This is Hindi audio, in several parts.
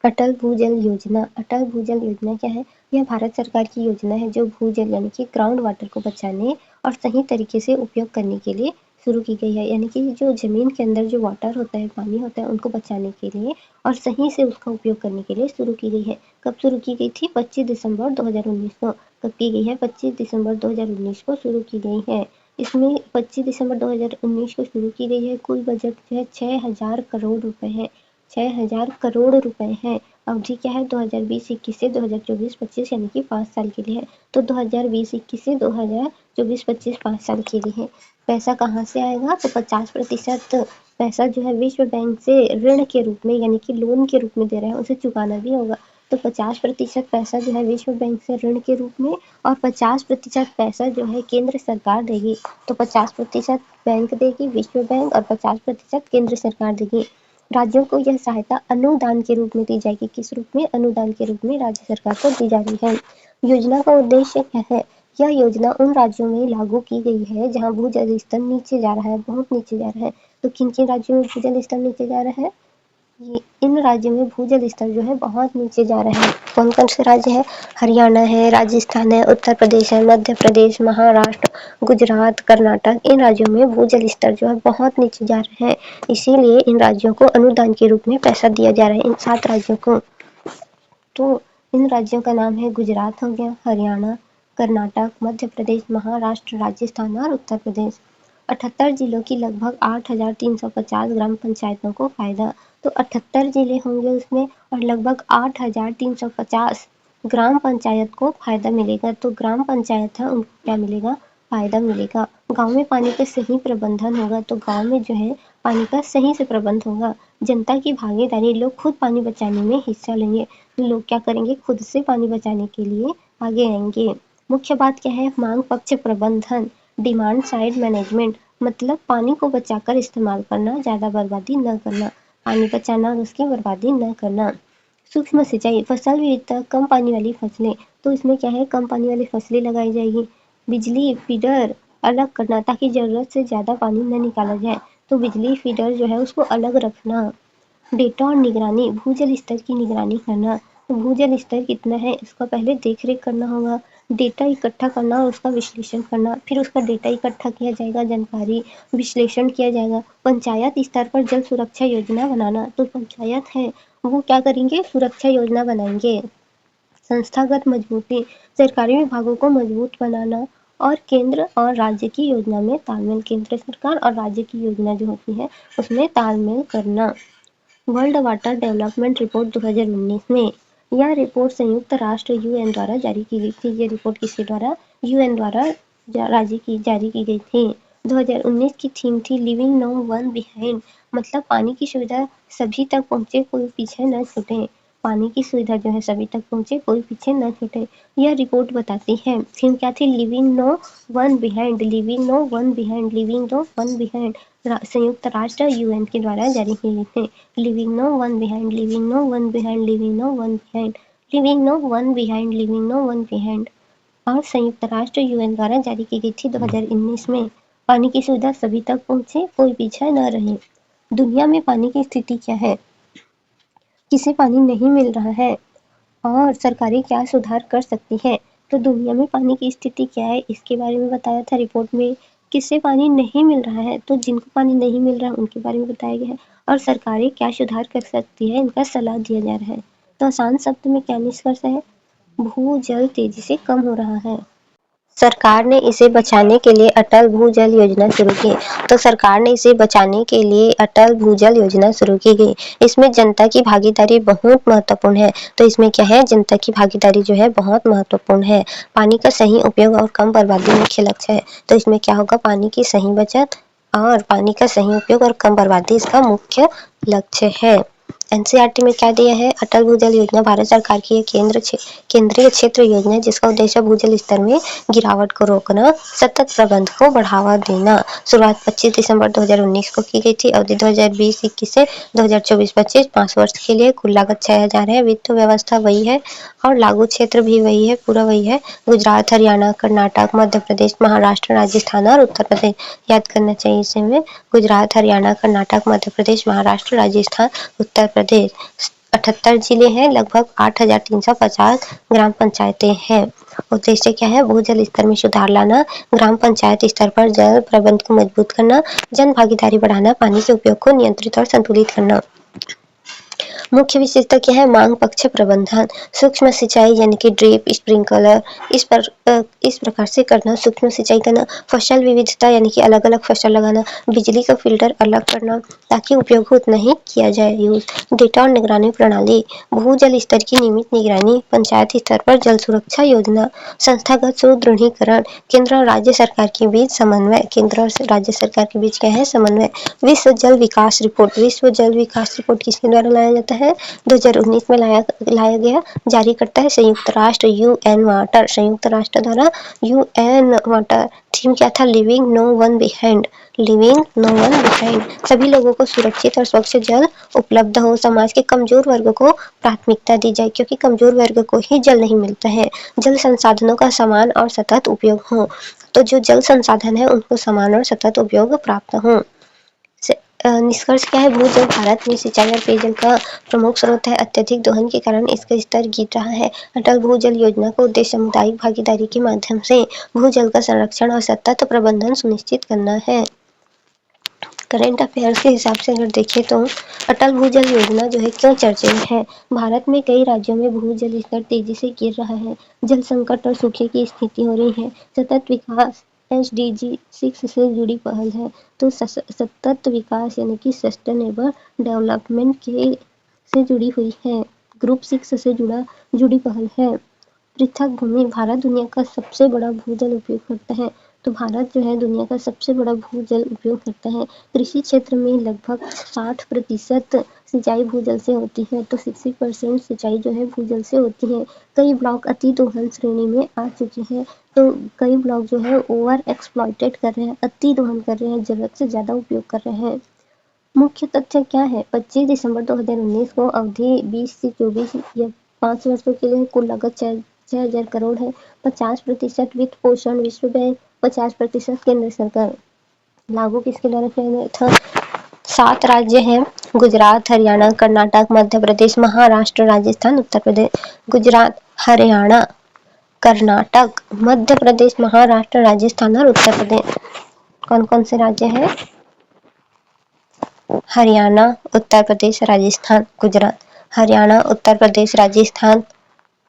अटल भूजल योजना। अटल भूजल योजना क्या है? यह भारत सरकार की योजना है जो भूजल यानी कि ग्राउंड वाटर को बचाने और सही तरीके से उपयोग करने के लिए शुरू की गई है। यानी कि जो ज़मीन के अंदर जो वाटर होता है, पानी होता है, उनको बचाने के लिए और सही से उसका उपयोग करने के लिए शुरू की गई है। कब शुरू की गई थी? 25 दिसंबर 2019 को। कब की गई है? 25 दिसंबर 2019 को शुरू की गई है। इसमें 25 दिसंबर 2019 को शुरू की गई है। कुल बजट जो है 6,000 करोड़ रुपए है। 6,000 करोड़ रुपए हैं। अवधि क्या है? 2020-21 से 2024-25 यानी कि 5 साल के लिए है। तो 2020-21 से 2024-25 5 साल के लिए है। पैसा कहाँ से आएगा? तो 50% पैसा जो है विश्व बैंक से ऋण के रूप में यानी कि लोन के रूप में दे रहे हैं, उसे चुकाना भी होगा। तो 50% पैसा जो है विश्व बैंक से ऋण के रूप में और 50% पैसा जो है केंद्र सरकार देगी। तो 50% बैंक देगी विश्व बैंक और 50% केंद्र सरकार देगी। राज्यों को यह सहायता अनुदान के रूप में दी जाएगी। किस रूप में? अनुदान के रूप में राज्य सरकार को दी जा रही है। योजना का उद्देश्य क्या है? यह योजना उन राज्यों में लागू की गई है जहां भूजल स्तर नीचे जा रहा है, बहुत नीचे जा रहा है। तो किन किन राज्यों में भूजल स्तर नीचे जा रहा है? ये इन राज्यों में भूजल स्तर जो है बहुत नीचे जा रहा है। कौन कौन से राज्य है? हरियाणा है, राजस्थान है, उत्तर प्रदेश है, मध्य प्रदेश, महाराष्ट्र, गुजरात, कर्नाटक। इन राज्यों में भूजल स्तर जो है बहुत नीचे जा रहे हैं। इसीलिए इन राज्यों को अनुदान के रूप में पैसा दिया जा रहा है, इन 7 राज्यों को। तो इन राज्यों का नाम है गुजरात हो गया, हरियाणा, कर्नाटक, मध्य प्रदेश, महाराष्ट्र, राजस्थान और उत्तर प्रदेश। 78 जिलों की लगभग 8,350 ग्राम पंचायतों को फायदा। तो 78 जिले होंगे उसमें और लगभग 8,350 ग्राम पंचायत को फायदा मिलेगा। तो ग्राम पंचायत है उनको क्या मिलेगा? फायदा मिलेगा। गांव में पानी का सही प्रबंधन होगा। तो गांव में जो है पानी का सही से प्रबंध होगा। जनता की भागीदारी, लोग खुद पानी बचाने में हिस्सा लेंगे। लोग क्या करेंगे? खुद से पानी बचाने के लिए आगे आएंगे। मुख्य बात क्या है? मांग पक्ष प्रबंधन, डिमांड साइड मैनेजमेंट, मतलब पानी को बचाकर इस्तेमाल करना, ज़्यादा बर्बादी न करना। पानी बचाना और उसकी बर्बादी न करना। सूक्ष्म सिंचाई, फसल विविधता, कम पानी वाली फसलें। तो इसमें क्या है? कम पानी वाली फसलें लगाई जाएगी। बिजली फीडर अलग करना ताकि ज़रूरत से ज़्यादा पानी न निकाला जाए। तो बिजली फीडर जो है उसको अलग रखना। डेटा और निगरानी, भूजल स्तर की निगरानी करना। तो भूजल स्तर कितना है इसका पहले देख रेख करना होगा। डेटा इकट्ठा करना और उसका विश्लेषण करना। फिर उसका डेटा इकट्ठा किया जाएगा, जानकारी विश्लेषण किया जाएगा। पंचायत स्तर पर जल सुरक्षा योजना बनाना। तो पंचायत है वो क्या करेंगे? सुरक्षा योजना बनाएंगे। संस्थागत मजबूती, सरकारी विभागों को मजबूत बनाना और केंद्र और राज्य की योजना में तालमेल, केंद्र सरकार और राज्य की योजना जो होती है उसमें तालमेल करना। वर्ल्ड वाटर डेवलपमेंट रिपोर्ट 2019 में यह रिपोर्ट संयुक्त राष्ट्र यूएन द्वारा जारी की गई थी। ये रिपोर्ट किसके द्वारा? यूएन द्वारा जारी की गई थी। 2019 की थीम थी लिविंग नो वन बिहाइंड, मतलब पानी की सुविधा सभी तक पहुँचे, कोई पीछे न छूटे। पानी की सुविधा जो है सभी तक पहुँचे, कोई पीछे न छूटे, यह रिपोर्ट बताती है। थीम क्या थी? Living no one behind, living no one behind, living no one behind. संयुक्त राष्ट्र यूएन के द्वारा जारी की गई थी। Living no one behind, living no one behind, living no one behind, living no one behind, living no one behind. और संयुक्त राष्ट्र यूएन द्वारा जारी की गई थी 2019 में। पानी की सुविधा सभी तक पहुँचे, कोई पीछे न रहे। दुनिया में पानी की स्थिति क्या है? किसे पानी नहीं मिल रहा है और सरकारें क्या सुधार कर सकती हैं? तो दुनिया में पानी की स्थिति क्या है इसके बारे में बताया था रिपोर्ट में। किससे पानी नहीं मिल रहा है? तो जिनको पानी नहीं मिल रहा है उनके बारे में बताया गया है। और सरकारें क्या सुधार कर सकती है इनका सलाह दिया जा रहा है। तो आसान शब्द में क्या निष्कर्ष है? भूजल तेजी से कम हो रहा है। सरकार ने इसे बचाने के लिए अटल भूजल योजना शुरू की। तो सरकार ने इसे बचाने के लिए अटल भूजल योजना शुरू की गई। इसमें जनता की भागीदारी बहुत महत्वपूर्ण है। तो इसमें क्या है? जनता की भागीदारी जो है बहुत महत्वपूर्ण है। पानी का सही उपयोग और कम बर्बादी मुख्य लक्ष्य है। तो इसमें क्या होगा? पानी की सही बचत और पानी का सही उपयोग और कम बर्बादी इसका मुख्य लक्ष्य है। एनसीईआरटी में क्या दिया है? अटल भूजल योजना भारत सरकार की एक केंद्रीय क्षेत्र योजना है जिसका उद्देश्य भूजल स्तर में गिरावट को रोकना, सतत प्रबंध को बढ़ावा देना। शुरुआत 25 दिसंबर 2019 को की गई थी। अवधि 2020-21 से 2024-25 5 वर्ष के लिए। कुल लागत 6,000 है। वित्त व्यवस्था वही है और लागू क्षेत्र भी वही है, पूरा वही है। गुजरात, हरियाणा, कर्नाटक, मध्य प्रदेश, महाराष्ट्र, राजस्थान और उत्तर प्रदेश। याद करना चाहिए इसे में। गुजरात, हरियाणा, कर्नाटक, मध्य प्रदेश, महाराष्ट्र, राजस्थान, उत्तर प्रदेश। 78 जिले हैं, लगभग 8,350 ग्राम पंचायतें हैं। उद्देश्य क्या है? भूजल स्तर में सुधार लाना, ग्राम पंचायत स्तर पर जल प्रबंध को मजबूत करना, जन भागीदारी बढ़ाना, पानी के उपयोग को नियंत्रित और संतुलित करना। मुख्य विशेषता क्या है? मांग पक्ष प्रबंधन, सूक्ष्म सिंचाई यानी कि ड्रिप, स्प्रिंकलर इस प्रकार से करना, सूक्ष्म सिंचाई करना, फसल विविधता यानी कि अलग-अलग फसल लगाना, बिजली का फिल्टर अलग करना ताकि उपयोग उतना ही किया जाए यूज। डेटा और निगरानी प्रणाली, भूजल स्तर की नियमित निगरानी, पंचायत स्तर पर जल सुरक्षा योजना, संस्थागत सुदृढ़ीकरण, केंद्र और राज्य सरकार के बीच समन्वय, केंद्र और राज्य सरकार के बीच क्या है? समन्वय। विश्व जल विकास रिपोर्ट, विश्व जल विकास रिपोर्ट किसके द्वारा लाया जाता है? 2019 में लाया गया, जारी करता है संयुक्त राष्ट्र यूएन वाटर, संयुक्त राष्ट्र द्वारा यूएन वाटर। थीम क्या था? Living no one behind, living no one behind. सभी लोगों को सुरक्षित और स्वच्छ जल उपलब्ध हो, समाज के कमजोर वर्ग को प्राथमिकता दी जाए क्योंकि कमजोर वर्ग को ही जल नहीं मिलता है। जल संसाधनों का समान और सतत उपयोग हो, तो जो जल संसाधन है उनको समान और सतत उपयोग प्राप्त हो। निष्कर्ष क्या है? भूजल भारत में सिंचाई और पेयजल का प्रमुख स्रोत है। अत्यधिक दोहन के कारण इसका स्तर गिर रहा है। अटल भूजल योजना का उद्देश्य सामुदायिक भागीदारी के माध्यम से भूजल का संरक्षण और सतत प्रबंधन सुनिश्चित करना है। करंट अफेयर्स के हिसाब से अगर देखें तो अटल भूजल योजना जो है क्यों चर्चे में है? भारत में कई राज्यों में भूजल स्तर तेजी से गिर रहा है, जल संकट और सूखे की स्थिति हो रही है। सतत विकास SDG 6 से जुड़ी पहल है, तो सतत विकास यानी कि सस्टेनेबल डेवलपमेंट के से जुड़ी हुई है। ग्रुप 6 से जुड़ी पहल है। पृथक भूमि, भारत दुनिया का सबसे बड़ा भूजल उपयोगकर्ता है, तो भारत जो है दुनिया का सबसे बड़ा भूजल उपयोगकर्ता है। कृषि क्षेत्र में लगभग 60% सिंचाई भूजल से होती है, तो 60% सिंचाई जो है भूजल से होती है। कई ब्लॉक अति दोहन श्रेणी में आ चुके हैं, तो कई ब्लॉक जो है ओवर एक्सप्लॉइटेड कर रहे हैं, अति दोहन कर रहे हैं, जरूरत से ज्यादा उपयोग कर रहे हैं। मुख्य तथ्य क्या है? 25 दिसंबर 2019 को अवधि 20 से 24 या 5 वर्षों के लिए कुल लागत 6,000 करोड़ है। 50% वित्त पोषण विश्व बैंक, 50% केंद्र सरकार। लागू किसके द्वारा किया गया था? 7 राज्य हैं, गुजरात, हरियाणा, कर्नाटक, मध्य प्रदेश, महाराष्ट्र, राजस्थान, उत्तर प्रदेश। गुजरात, हरियाणा, कर्नाटक, मध्य प्रदेश, महाराष्ट्र, राजस्थान और उत्तर प्रदेश। कौन कौन से राज्य हैं? हरियाणा, उत्तर प्रदेश, राजस्थान, गुजरात। हरियाणा, उत्तर प्रदेश, राजस्थान,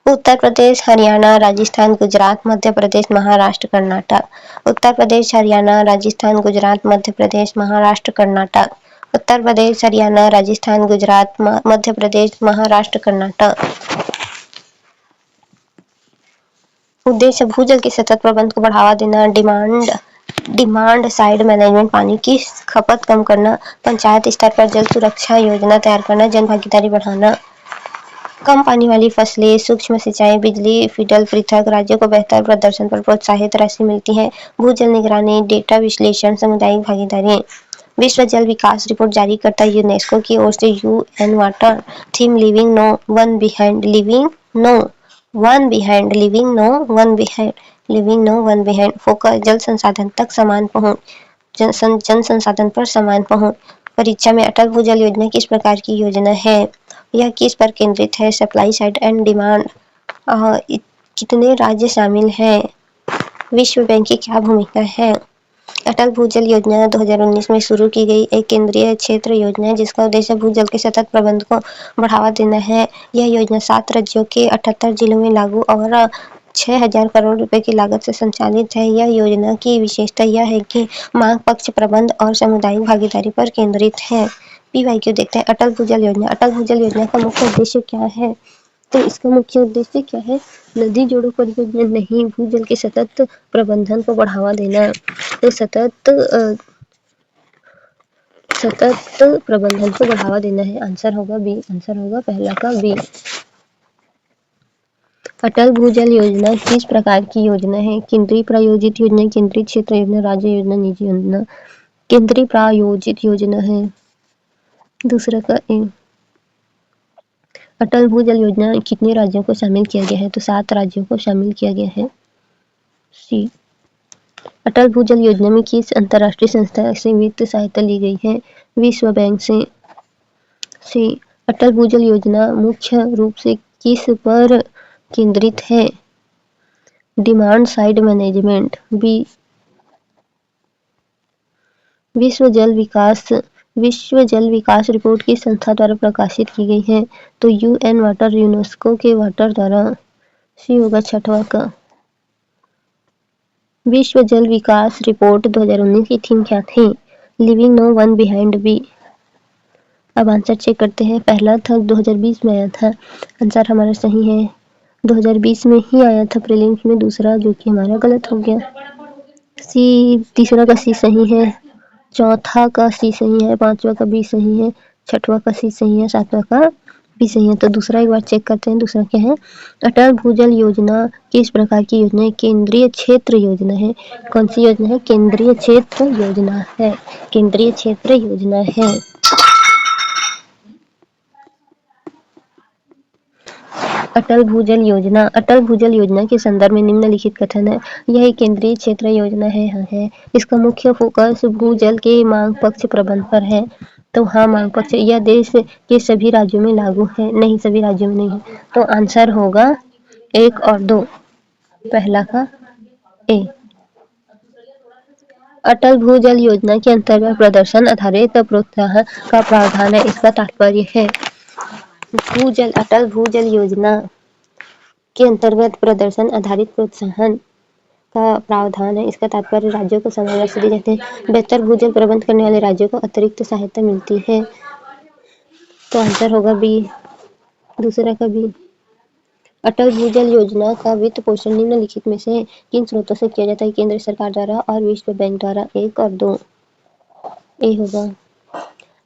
उत्तर प्रदेश, हरियाणा, राजस्थान, गुजरात, मध्य प्रदेश, महाराष्ट्र, कर्नाटक। उत्तर प्रदेश, हरियाणा, राजस्थान, गुजरात, मध्य प्रदेश, महाराष्ट्र, कर्नाटक। उत्तर प्रदेश, हरियाणा, राजस्थान, गुजरात, मध्य प्रदेश, महाराष्ट्र, कर्नाटक। उद्देश्य भूजल के सतत प्रबंध को बढ़ावा देना, डिमांड साइड मैनेजमेंट, पानी की खपत कम करना, पंचायत स्तर पर जल सुरक्षा योजना तैयार करना, जन भागीदारी बढ़ाना। कम पानी वाली फसलें, सूक्ष्म सिंचाई, बिजली फीडर पृथक, राज्यों को बेहतर प्रदर्शन पर प्रोत्साहित राशि मिलती है। भूजल निगरानी, डेटा विश्लेषण, सामुदायिक भागीदारी। विश्व जल विकास रिपोर्ट जारी करता है यूनेस्को की ओर से UN water. Theme living no one behind, living no one behind, living no one behind, living no one behind. Focus जल संसाधन तक समान पहुंच, जन संसाधन पर समान पहुंच। परीक्षा में अटल भूजल योजना किस प्रकार की योजना है? यह किस पर केंद्रित है? Supply side and demand. कितने राज्य शामिल हैं? विश्व बैंक की क्या भूमिका है? अटल भूजल योजना 2019 में शुरू की गई एक केंद्रीय क्षेत्र योजना है जिसका उद्देश्य भूजल के सतत प्रबंध को बढ़ावा देना है। यह योजना 7 राज्यों के 78 जिलों में लागू और 6,000 करोड़ रुपए की लागत से संचालित है। यह योजना की विशेषता यह है कि मांग पक्ष प्रबंध और सामुदायिक भागीदारी पर केंद्रित है। PYQ देखते हैं। अटल भूजल योजना, अटल भूजल योजना का मुख्य उद्देश्य क्या है? तो इसका मुख्य उद्देश्य क्या है? नदी जोड़ों परियोजना नहीं, भूजल के सतत प्रबंधन को बढ़ावा देना। तो सतत प्रबंधन को बढ़ावा देना है। आंसर होगा बी, आंसर होगा पहला का बी। अटल भूजल योजना किस प्रकार की योजना है? केंद्रीय प्रायोजित योजना, केंद्रीय क्षेत्र योजना, राज्य योजना, निजी योजना। केंद्रीय प्रायोजित योजना है, दूसरा का ए। अटल भूजल योजना कितने राज्यों को शामिल किया गया है? तो 7 राज्यों को शामिल किया गया है, सी। अटल भूजल योजना में किस अंतर्राष्ट्रीय संस्था से वित्त सहायता ली गई है? विश्व बैंक से, सी। अटल भूजल योजना मुख्य रूप से किस पर केंद्रित है? Demand side management. विश्व जल विकास रिपोर्ट किस संस्था द्वारा प्रकाशित की गई है? तो यूएन वाटर, यूनेस्को के वाटर द्वारा। सी होगा छठवां का। विश्व जल विकास रिपोर्ट 2019 की थीम क्या थी? Living no one behind B. अब आंसर चेक करते हैं। पहला था 2020 में आया था, आंसर हमारा सही है। 2020 में ही आया था प्रीलिम्स में दूसरा, जो कि हमारा गलत हो गया। सी, तीसरा का सी सही है, चौथा का सी सही है, पांचवा का बी सही है, छठवां का सी सही है, सातवां का बी सही है। तो दूसरा एक बार चेक करते हैं, दूसरा क्या है? अटल भूजल योजना किस प्रकार की योजना है? केंद्रीय क्षेत्र योजना है। कौन सी योजना है? केंद्रीय क्षेत्र योजना है। केंद्रीय क्षेत्र योजना है। अटल भूजल योजना के संदर्भ में निम्नलिखित कथन है। यह एक केंद्रीय क्षेत्र योजना है। इसका मुख्य फोकस भूजल के मांग पक्ष प्रबंधन पर है। तो हाँ, मांग पक्ष। यह देश के सभी राज्यों में लागू है। नहीं, सभी राज्यों में नहीं है। तो आंसर होगा 1 और 2, पहला का ए। अटल भूजल योजना के अंतर्गत प्रदर्शन आधारित प्रोत्साहन का प्रावधान है। इसका तात्पर्य है अटल भूजल योजना के अंतर्गत प्रदर्शन आधारित प्रोत्साहन का प्रावधान है। इसका तात्पर्य राज्यों को समान राशि दी जाती है। बेहतर भूजल प्रबंध करने वाले राज्यों को अतिरिक्त सहायता मिलती है। तो आंसर होगा बी, दूसरा का बी। अटल भूजल योजना का वित्त पोषण निम्नलिखित में से किन स्रोतों से किया जाता है? केंद्र सरकार द्वारा और विश्व बैंक द्वारा। 1 और 2, ए होगा।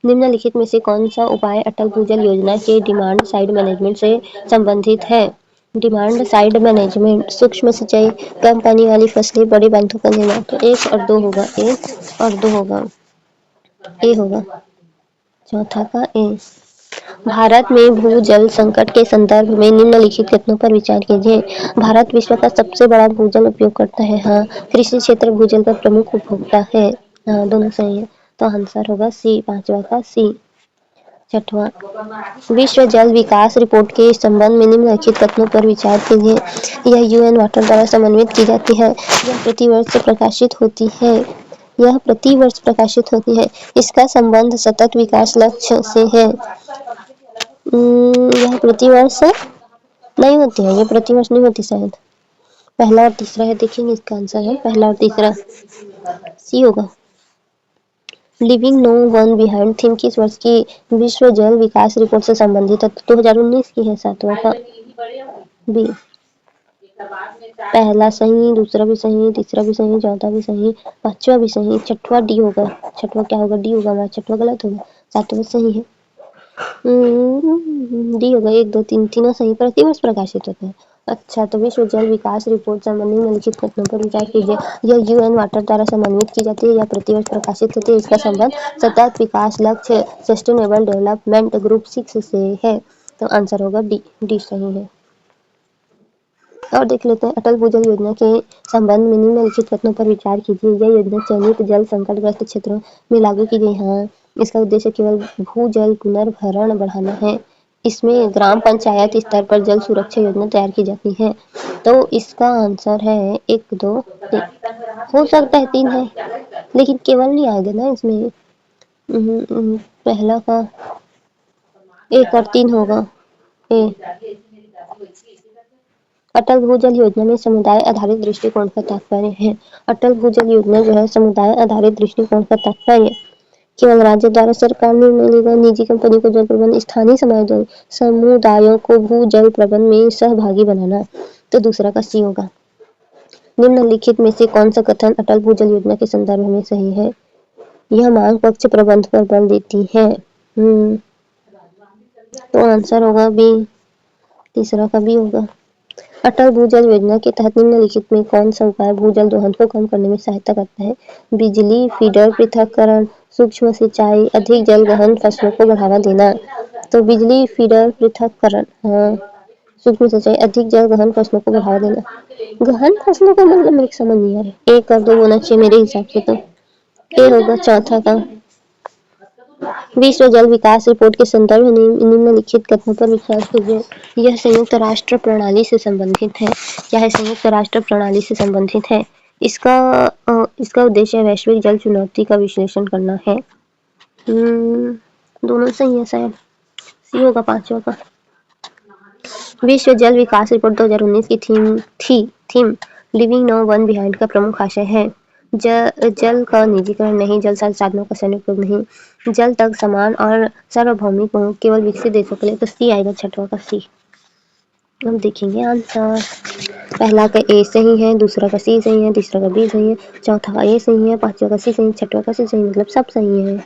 निम्नलिखित में से कौन सा उपाय अटल भूजल योजना के डिमांड साइड मैनेजमेंट से संबंधित है? डिमांड साइड मैनेजमेंट, सूक्ष्म सिंचाई, कम पानी वाली फसलें, बड़े बांधों का निर्माण। तो 1 और 2 होगा, 1 और 2 होगा, ए होगा, चौथा का ए। भारत में भूजल संकट के संदर्भ में निम्नलिखित कथनों पर विचार कीजिए। भारत विश्व का सबसे बड़ा भूजल उपयोगकर्ता है। हाँ। कृषि क्षेत्र भूजल का प्रमुख उपभोक्ता है। हाँ, दोनों सही है। तो आंसर होगा सी, पांचवा का सी। छठवां, विश्व जल विकास रिपोर्ट के संबंध में निम्नलिखित कथनों पर विचार कीजिए। यह यूएन वाटर द्वारा समन्वित की जाती है। यह प्रतिवर्ष प्रकाशित होती है। इसका संबंध सतत विकास लक्ष्य से है। यह प्रतिवर्ष नहीं होती है, ये प्रतिवर्ष नहीं होती शायद। पहला और तीसरा है, देखेंगे इसका आंसर है पहला और तीसरा, सी होगा। Living no one behind theme किस वर्ष की विश्व जल विकास रिपोर्ट से संबंधित है? 2019 की है, सातवां का बी। पहला सही, दूसरा भी सही, तीसरा भी सही, चौथा भी सही, पांचवा भी सही, छठवां डी होगा। छठवां क्या होगा? डी होगा। छठवां गलत होगा, सातवां सही है। डी होगा। 1 2 3 तीनों सही। प्रतिवर्ष प्रकाशित होता है। अच्छा, तो विश्व जल विकास रिपोर्ट संबंधी निम्नलिखित कथनों पर विचार कीजिए। यह यूएन वाटर द्वारा समन्वित की जाती है। यह प्रतिवर्ष प्रकाशित होती है। इसका संबंध सतत विकास लक्ष्य सस्टेनेबल डेवलपमेंट ग्रुप 6 से है। तो आंसर होगा डी, डी सही है। और देख लेते हैं अटल भूजल योजना के संबंध में निम्नलिखित कथनों पर विचार कीजिए। यह योजना चयनित जल संकटग्रस्त क्षेत्रों में लागू की गई है। इसका उद्देश्य केवल भूजल पुनर्भरण बढ़ाना है। इसमें ग्राम पंचायत स्तर पर जल सुरक्षा योजना तैयार की जाती है। तो इसका आंसर है 1 2 3, हो सकता है 3 है, लेकिन केवल नहीं आएगा ना इसमें। पहला का 1 और 3 होगा, ए। अटल भूजल योजना में समुदाय आधारित दृष्टिकोण का तात्पर्य है। अटल भूजल योजना जो है समुदाय आधारित दृष्टिकोण का तात्पर्य केवल राज्य द्वारा सरकार निर्णय लेगा, निजी कंपनी को जल प्रबंध, स्थानीय समुदायों को भूजल प्रबंध में सहभागी बनाना। तो दूसरा का सी होगा। निम्नलिखित में से कौन सा कथन अटल भूजल योजना के संदर्भ में सही है? यह मांग पक्ष प्रबंध पर बल देती है। तो आंसर होगा बी, तीसरा का बी होगा। अटल भूजल योजना के तहत निम्नलिखित में कौन सा उपाय भूजल दोहन को कम करने में सहायता करता है? बिजली फीडर पृथक्करण, सूक्ष्म सिंचाई, अधिक जल गहन फसलों को बढ़ावा देना। तो बिजली फीडर पृथक्करण, हाँ। सूक्ष्म सिंचाई, अधिक जल गहन फसलों को बढ़ावा देना। गहन फसलों का मतलब मेरे समझ नहीं आ रहा है। 1 और 2 होना चाहिए मेरे हिसाब से। तो ए होगा, चौथा का विश्व जल विकास रिपोर्ट के संदर्भ में निम्नलिखित कथनों पर विचार कीजिए। यह संयुक्त राष्ट्र प्रणाली से संबंधित है। क्या है? संयुक्त राष्ट्र प्रणाली से संबंधित है। इसका उद्देश्य वैश्विक जल चुनौती का विश्लेषण करना है। दोनों सही है शायद। सी होगा पांचवा का। विश्व जल विकास रिपोर्ट 2019 की theme living no one behind का प्रमुख आशय है जल का निजीकरण नहीं, जल संसाधनों का सदुपयोग नहीं, जल तक समान और सार्वभौमिक पहुंच केवल विकसित देशों के लिए। तो सी आएगा, छठवां का सी। हम देखेंगे आंसर। पहला का ए सही है, दूसरा का सी सही है, तीसरा का बी सही है, चौथा का ए सही है, पांचवा का सी सही है, छठवां का सी सही, मतलब सब सही है।